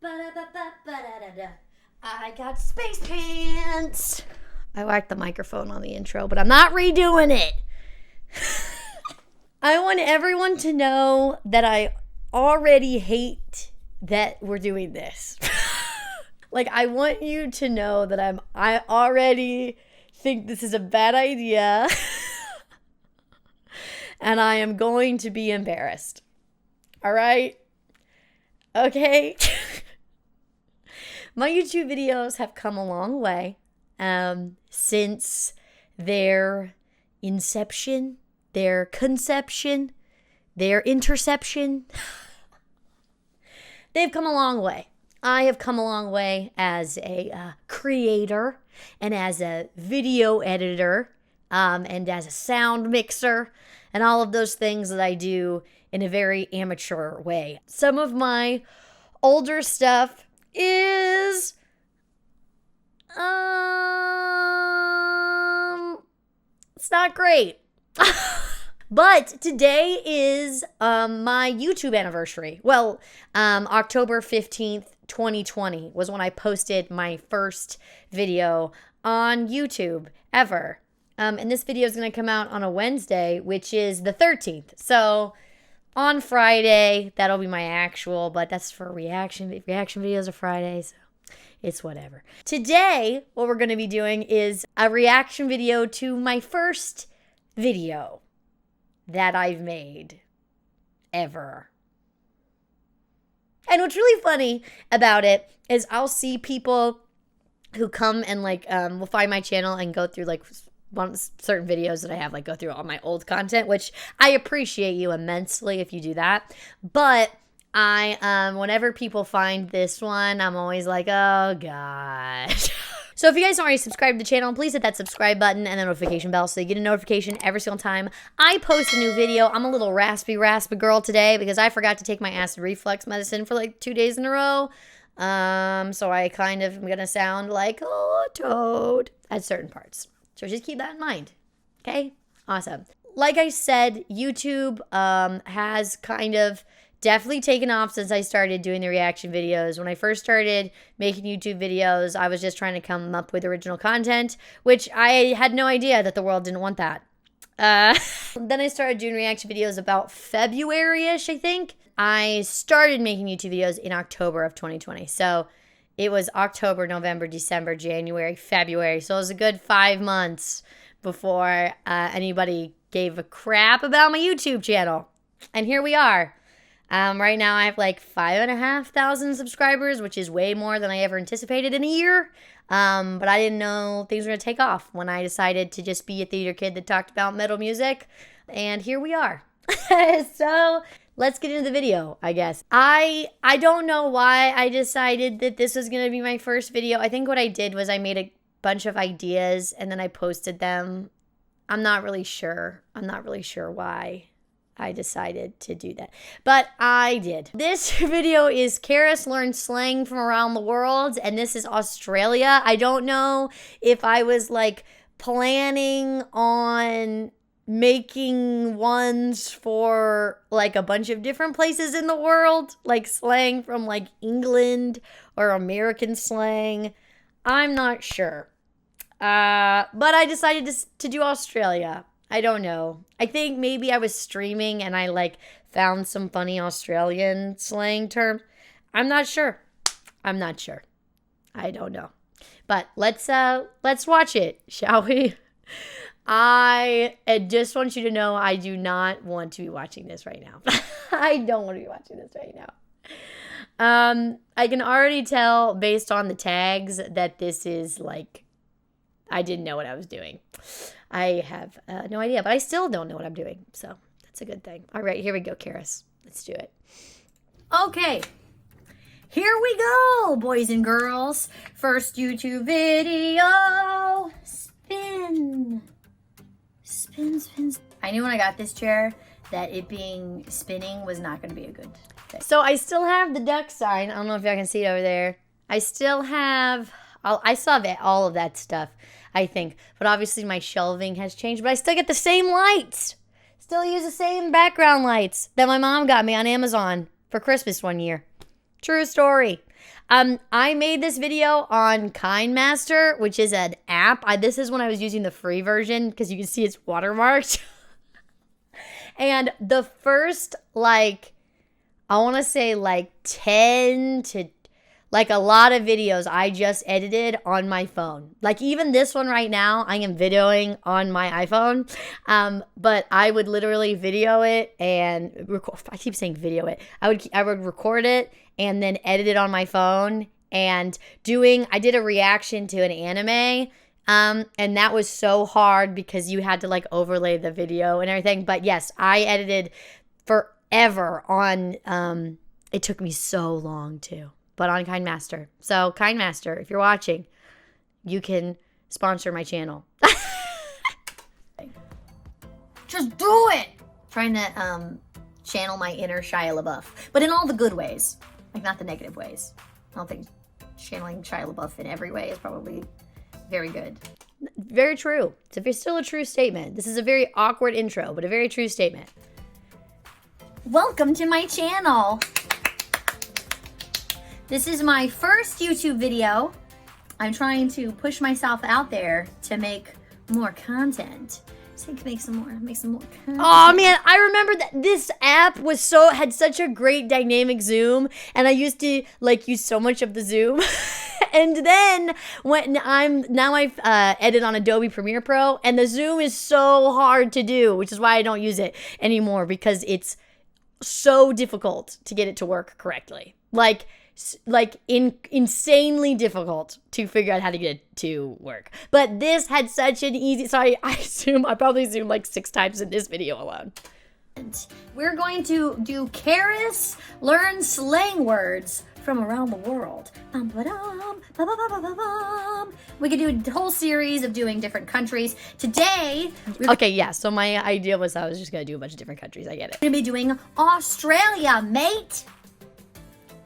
I got space pants. I whacked the microphone on the intro, but I'm not redoing it. I want everyone to know that I already hate that we're doing this. Like, I want you to know that I already think this is a bad idea. And I am going to be embarrassed. All right? Okay? My YouTube videos have come a long way since their inception, their conception, their interception. They've come a long way. I have come a long way as a creator and as a video editor and as a sound mixer and all of those things that I do in a very amateur way. Some of my older stuff is it's not great. But today is my YouTube anniversary. Well, October 15th, 2020 was when I posted my first video on YouTube ever. And this video is going to come out on a Wednesday, which is the 13th. So on Friday, that'll be my actual, but that's for reaction videos are Fridays. So it's whatever. Today, what we're going to be doing is a reaction video to my first video that I've made ever. And what's really funny about it is I'll see people who come and will find my channel and go through certain videos that I have, go through all my old content, which I appreciate you immensely if you do that. But whenever people find this one, I'm always like, oh God. So if you guys don't already subscribe to the channel, please hit that subscribe button and the notification bell so you get a notification every single time I post a new video. I'm a little raspy girl today because I forgot to take my acid reflux medicine for 2 days in a row. So I kind of am going to sound like a toad at certain parts. So just keep that in mind. Okay? Awesome. Like I said, YouTube has kind of definitely taken off since I started doing the reaction videos. When I first started making YouTube videos, I was just trying to come up with original content, which I had no idea that the world didn't want that. Then I started doing reaction videos about February-ish, I think. I started making YouTube videos in October of 2020. So it was October, November, December, January, February. So it was a good 5 months before anybody gave a crap about my YouTube channel. And here we are. Right now I have 5,500 subscribers, which is way more than I ever anticipated in a year. But I didn't know things were going to take off when I decided to just be a theater kid that talked about metal music. And here we are. So let's get into the video, I guess. I don't know why I decided that this was going to be my first video. I think what I did was I made a bunch of ideas and then I posted them. I'm not really sure. Why I decided to do that, but I did. This video is Charis learned slang from around the world, and this is Australia. I don't know if I was planning on making ones for a bunch of different places in the world, slang from England or American slang. I'm not sure. But I decided to do Australia. I don't know. I think maybe I was streaming and I found some funny Australian slang terms. I'm not sure. I don't know. But let's watch it, shall we? I just want you to know I do not want to be watching this right now. I don't want to be watching this right now. I can already tell based on the tags that this is I didn't know what I was doing. I have no idea, but I still don't know what I'm doing. So that's a good thing. All right, here we go, Charis. Let's do it. Okay. Here we go, boys and girls. First YouTube video. Spin. I knew when I got this chair that it being spinning was not going to be a good thing. So I still have the duck sign. I don't know if y'all can see it over there. I still have all of that stuff, I think. But obviously my shelving has changed. But I still get the same lights. Still use the same background lights that my mom got me on Amazon for Christmas one year. True story. I made this video on KindMaster, which is an app. This is when I was using the free version because you can see it's watermarked. And the first, like, I want to say like 10 to like a lot of videos I just edited on my phone. Like even this one right now, I am videoing on my iPhone. But I would literally video it and record. I keep saying video it. I would record it and then edit it on my phone. And I did a reaction to an anime. And that was so hard because you had to like overlay the video and everything. But yes, I edited forever on, it took me so long too. But on KindMaster. So, KindMaster, if you're watching, you can sponsor my channel. Just do it! Trying to channel my inner Shia LaBeouf. But in all the good ways. Like, not the negative ways. I don't think channeling Shia LaBeouf in every way is probably very good. Very true. It's still a true statement. This is a very awkward intro, but a very true statement. Welcome to my channel. This is my first YouTube video. I'm trying to push myself out there to make more content. So I can make some more content. Oh man, I remember that this app had such a great dynamic zoom, and I used to like use so much of the zoom. And then I've edit on Adobe Premiere Pro, and the zoom is so hard to do, which is why I don't use it anymore because it's so difficult to get it to work correctly. Insanely difficult to figure out how to get it to work. But this had such an easy, I probably zoomed like 6 times in this video alone. We're going to do Charis, learn slang words from around the world. We could do a whole series of doing different countries. Today, okay, yeah, so my idea was I was just gonna do a bunch of different countries, I get it. We're gonna be doing Australia, mate.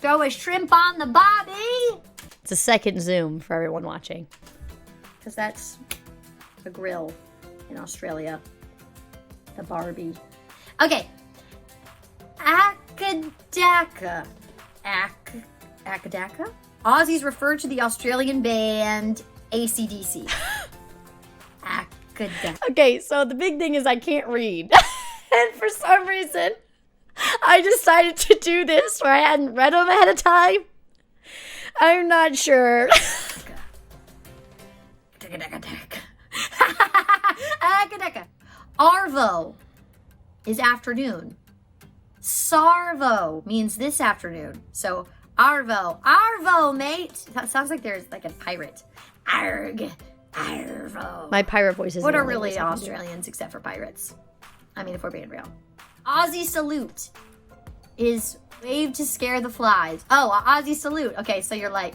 Throw a shrimp on the bobby. It's a second zoom for everyone watching. Because that's a grill in Australia. The Barbie. Okay. Akadaka. Akadaka? Aussies refer to the Australian band AC/DC. Akadaka. Okay, so the big thing is I can't read. And for some reason, I decided to do this where I hadn't read them ahead of time. I'm not sure. Arvo is afternoon. Sarvo means this afternoon. So Arvo. Arvo, mate. That sounds like there's like a pirate. Arg. Arvo. My pirate voice is what are really Australians except for pirates? I mean, if we're being real. Aussie salute is wave to scare the flies. Oh, Aussie salute. Okay, so you're like.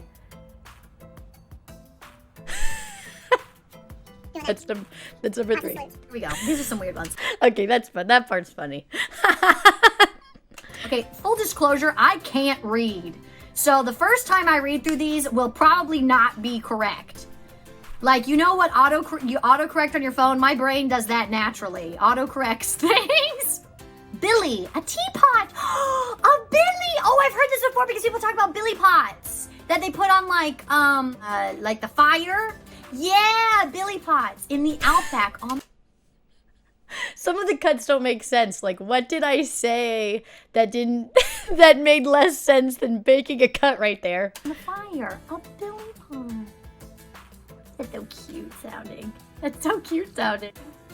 That's number 3. Here we go. These are some weird ones. Okay, that's fun. That part's funny. Okay, full disclosure, I can't read. So the first time I read through these will probably not be correct. Like, you know what you autocorrect on your phone? My brain does that naturally. Autocorrects things. Billy, a teapot. A Billy. Oh, I've heard this before because people talk about Billy pots that they put on like the fire. Yeah, Billy pots in the Outback. Some of the cuts don't make sense. Like, what did I say that made less sense than making a cut right there? The fire, a Billy pot. That's so cute sounding. That's so cute sounding.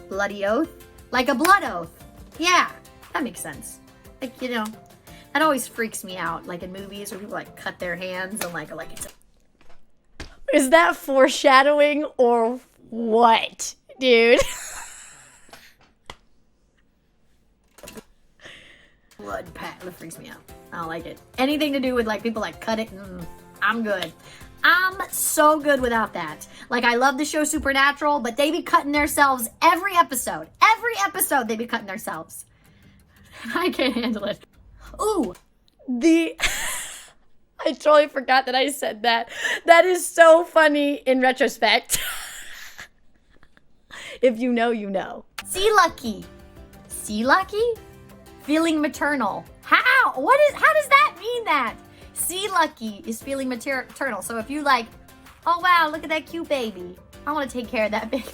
Bloody oath, like a blood oath. Yeah, that makes sense. Like, you know, that always freaks me out. Like in movies where people like cut their hands and like it's. Is that foreshadowing or what, dude? Blood pat, that freaks me out. I don't like it. Anything to do with like people like cut it, I'm good. I'm so good without that. Like, I love the show Supernatural, but they be cutting themselves every episode. Every episode they be cutting themselves. I can't handle it. Ooh, I totally forgot that I said that. That is so funny in retrospect. If you know, you know. See lucky. See lucky? Feeling maternal. How? How does that mean that? See Lucky is feeling maternal. So if you like, oh wow, look at that cute baby. I want to take care of that baby.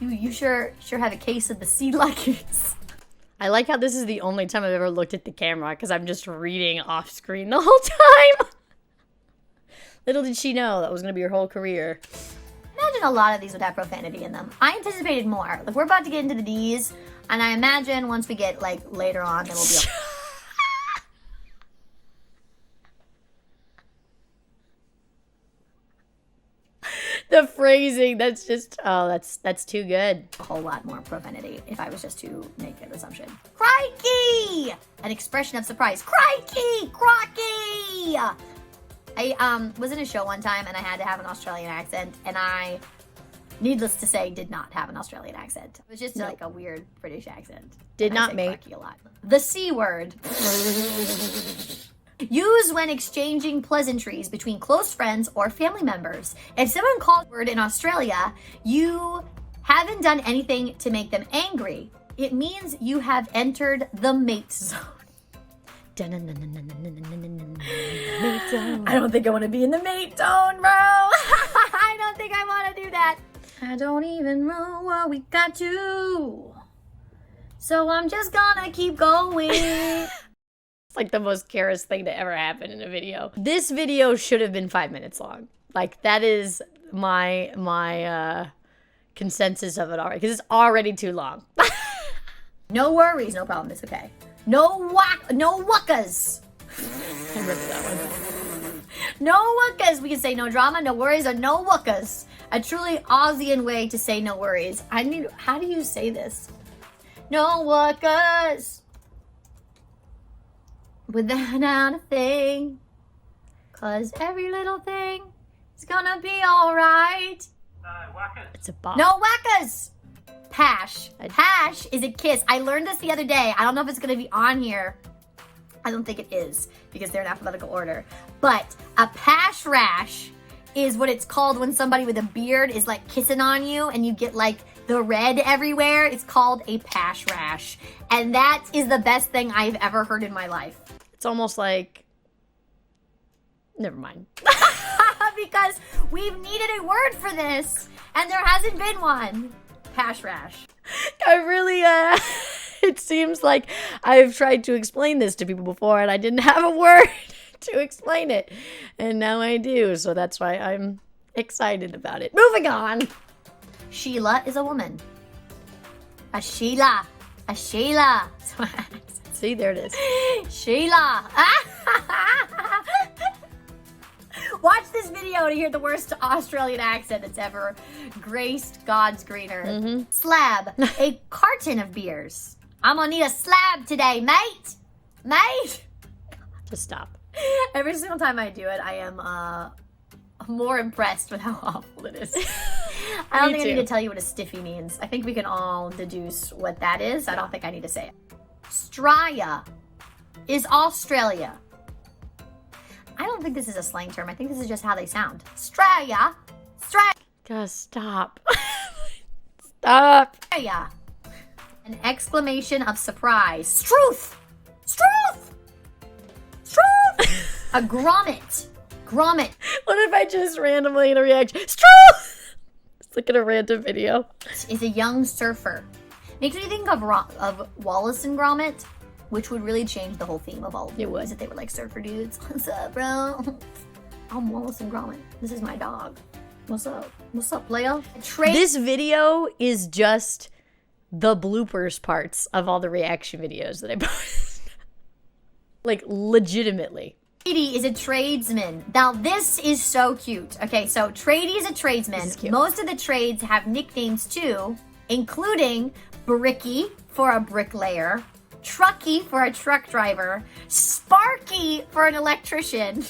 You sure have a case of the Sea Luckies. I like how this is the only time I've ever looked at the camera because I'm just reading off screen the whole time. Little did she know that was going to be her whole career. Imagine a lot of these would have profanity in them. I anticipated more. Like, we're about to get into the D's, and I imagine once we get, like, later on, it'll be... The phrasing, that's just, oh, that's too good. A whole lot more profanity if I was just to make an assumption. Crikey! An expression of surprise. Crikey! Crocky! I was in a show one time and I had to have an Australian accent, and I, needless to say, did not have an Australian accent. It was just like a weird British accent. Did not make a lot. The C word. Use when exchanging pleasantries between close friends or family members. If someone calls a word in Australia, you haven't done anything to make them angry. It means you have entered the mate zone. I don't think I want to be in the mate zone, bro. I don't think I want to do that. I don't even know what we got to. So I'm just gonna keep going. It's like the most Charis thing to ever happen in a video. This video should have been 5 minutes long. Like, that is my consensus of it already, because it's already too long. No worries, no problem, it's okay. No wuckas. I ripped that one. No wuckas. We can say no drama, no worries, or no wuckas. A truly Aussian way to say no worries. How do you say this? No wuckas. Without a thing. 'Cause every little thing is gonna be alright. No wuckas. It's a bop. No wuckas. Pash. Pash is a kiss. I learned this the other day. I don't know if it's going to be on here. I don't think it is because they're in alphabetical order. But a pash rash is what it's called when somebody with a beard is like kissing on you and you get like the red everywhere. It's called a pash rash. And that is the best thing I've ever heard in my life. It's almost like... Never mind. Because we've needed a word for this and there hasn't been one. Pash rash. I really, it seems like I've tried to explain this to people before and I didn't have a word to explain it. And now I do, so that's why I'm excited about it. Moving on. Sheila is a woman. A Sheila. A Sheila. See, there it is. Sheila. Watch this video to hear the worst Australian accent that's ever graced God's green earth. Slab, a carton of beers. I'm gonna need a slab today, mate. Mate. Just stop. Every single time I do it, I am more impressed with how awful it is. I don't think I need to tell you what a stiffy means. I think we can all deduce what that is. I don't think I need to say it. Straya is Australia. I don't think this is a slang term. I think this is just how they sound. Straya. Straya. Gosh, stop. Stop. Straya. An exclamation of surprise. Struth. Struth. Struth. A grommet. Grommet. What if I just randomly in a reaction? Struth. Let's look at a random video. Is a young surfer. Makes me think of Wallace and Gromit, which would really change the whole theme of all it was if they were like surfer dudes. What's up, bro? I'm Wallace and Gromit. This is my dog. What's up? What's up, player? This video is just the bloopers parts of all the reaction videos that I post. Like, legitimately. Tradie is a tradesman. Now, this is so cute. Okay, so tradie is a tradesman. Most of the trades have nicknames too, including Bricky for a bricklayer, Trucky for a truck driver, Sparky for an electrician,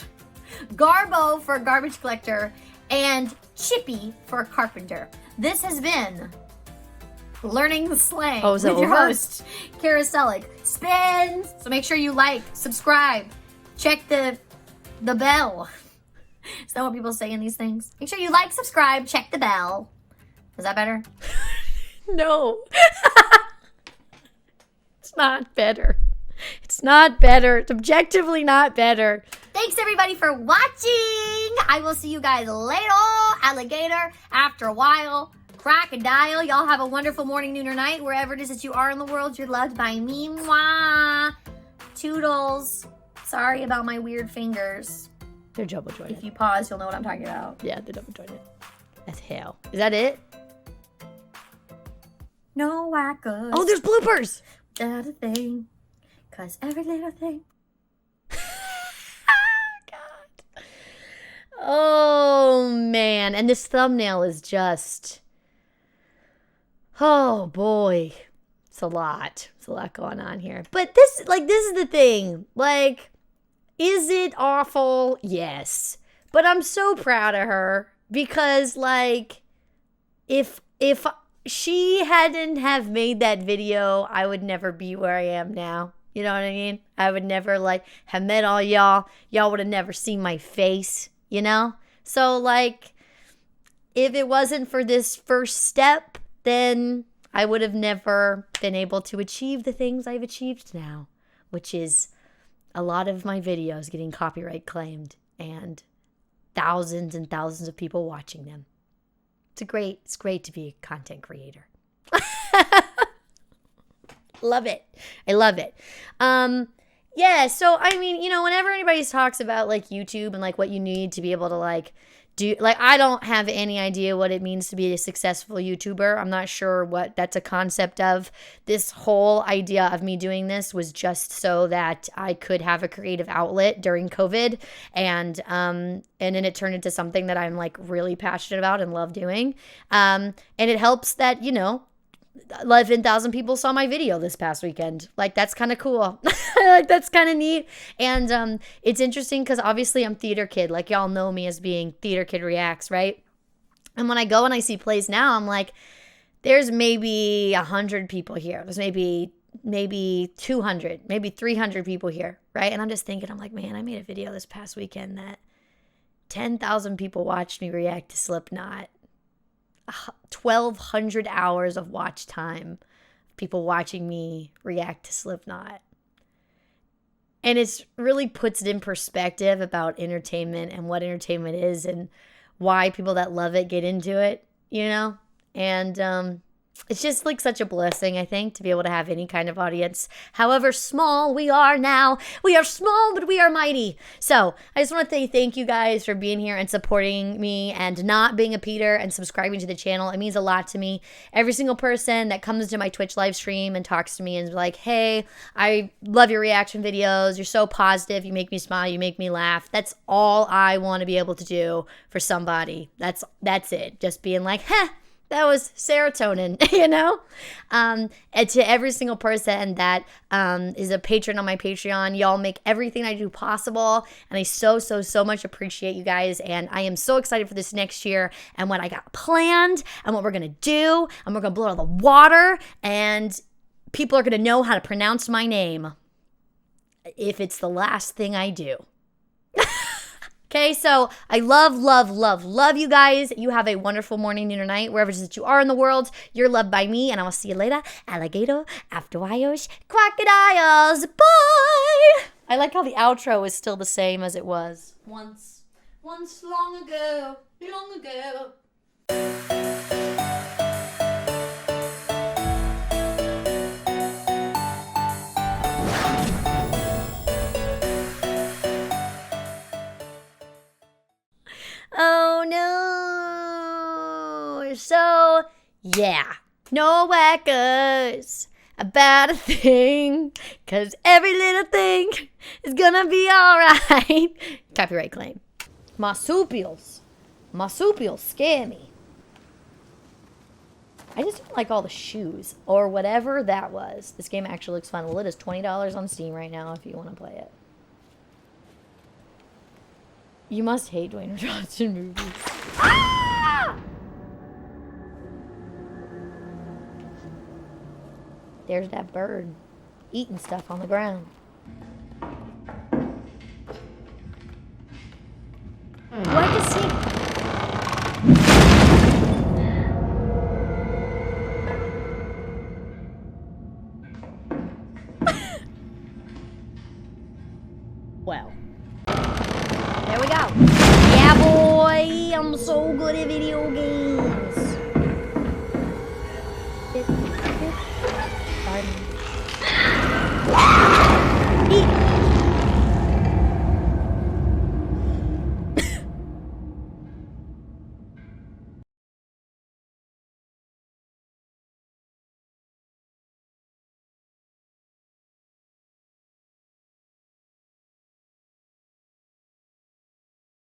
Garbo for a garbage collector, and Chippy for a carpenter. This has been Learning the Slang with your host, Charis Sellick. Spin! So make sure you like, subscribe, check the bell. Is that what people say in these things? Make sure you like, subscribe, check the bell. Is that better? No. It's not better. It's not better. It's objectively not better. Thanks everybody for watching. I will see you guys later. Alligator, after a while, crocodile. Y'all have a wonderful morning, noon, or night. Wherever it is that you are in the world, you're loved by me. Mwah. Toodles. Sorry about my weird fingers. They're double jointed. If you pause, you'll know what I'm talking about. Yeah, they're double jointed. That's hell. Is that it? No whackers. Oh, there's bloopers. Without a thing. Cause every little thing. God. Oh, man. And this thumbnail is just... Oh, boy. It's a lot. It's a lot going on here. But this is the thing. Like, is it awful? Yes. But I'm so proud of her because, like, if she hadn't have made that video, I would never be where I am now. You know what I mean? I would never, like, have met all y'all. Y'all would have never seen my face, you know? So, like, if it wasn't for this first step, then I would have never been able to achieve the things I've achieved now, which is a lot of my videos getting copyright claimed and thousands and thousands of people watching them. It's great to be a content creator. Love it. I love it. Yeah, so I mean, you know, whenever anybody talks about like YouTube and like what you need to be able to like do, like, I don't have any idea what it means to be a successful YouTuber. I'm not sure what that's a concept of. This whole idea of me doing this was just so that I could have a creative outlet during COVID, and then it turned into something that I'm like really passionate about and love doing. And it helps that, you know, 11,000 people saw my video this past weekend. Like, that's kind of cool. Like, that's kind of neat. And it's interesting because obviously I'm theater kid. Like, y'all know me as being theater kid reacts, right? And when I go and I see plays now, I'm like, there's maybe 100 people here. There's maybe 200, maybe 300 people here, right? And I'm just thinking, I'm like, man, I made a video this past weekend that 10,000 people watched me react to Slipknot. 1,200 hours of watch time, people watching me react to Slipknot. And it really puts it in perspective about entertainment and what entertainment is and why people that love it get into it, you know? And it's just like such a blessing, I think, to be able to have any kind of audience. However small we are now, we are small, but we are mighty. So I just want to say thank you guys for being here and supporting me and not being a Peter and subscribing to the channel. It means a lot to me. Every single person that comes to my Twitch live stream and talks to me and is like, hey, I love your reaction videos. You're so positive. You make me smile. You make me laugh. That's all I want to be able to do for somebody. That's it. Just being like, heh. That was serotonin, you know? And to every single person that is a patron on my Patreon, y'all make everything I do possible. And I so much appreciate you guys. And I am so excited for this next year and what I got planned and what we're going to do. And we're going to blow out the water. And people are going to know how to pronounce my name if it's the last thing I do. Okay, so I love you guys. You have a wonderful morning, noon, or night, wherever it is that you are in the world. You're loved by me, and I will see you later. Alligator, after hours, crocodiles. Bye! I like how the outro is still the same as it was. Once long ago. Oh no. So, yeah. No whackers about a thing, 'cause every little thing is gonna be alright. Copyright claim. Marsupials scare me. I just don't like all the shoes or whatever that was. This game actually looks fun. Well, it is $20 on Steam right now if you want to play it. You must hate Dwayne Johnson movies. Ah! There's that bird eating stuff on the ground. What does he... Well. garden.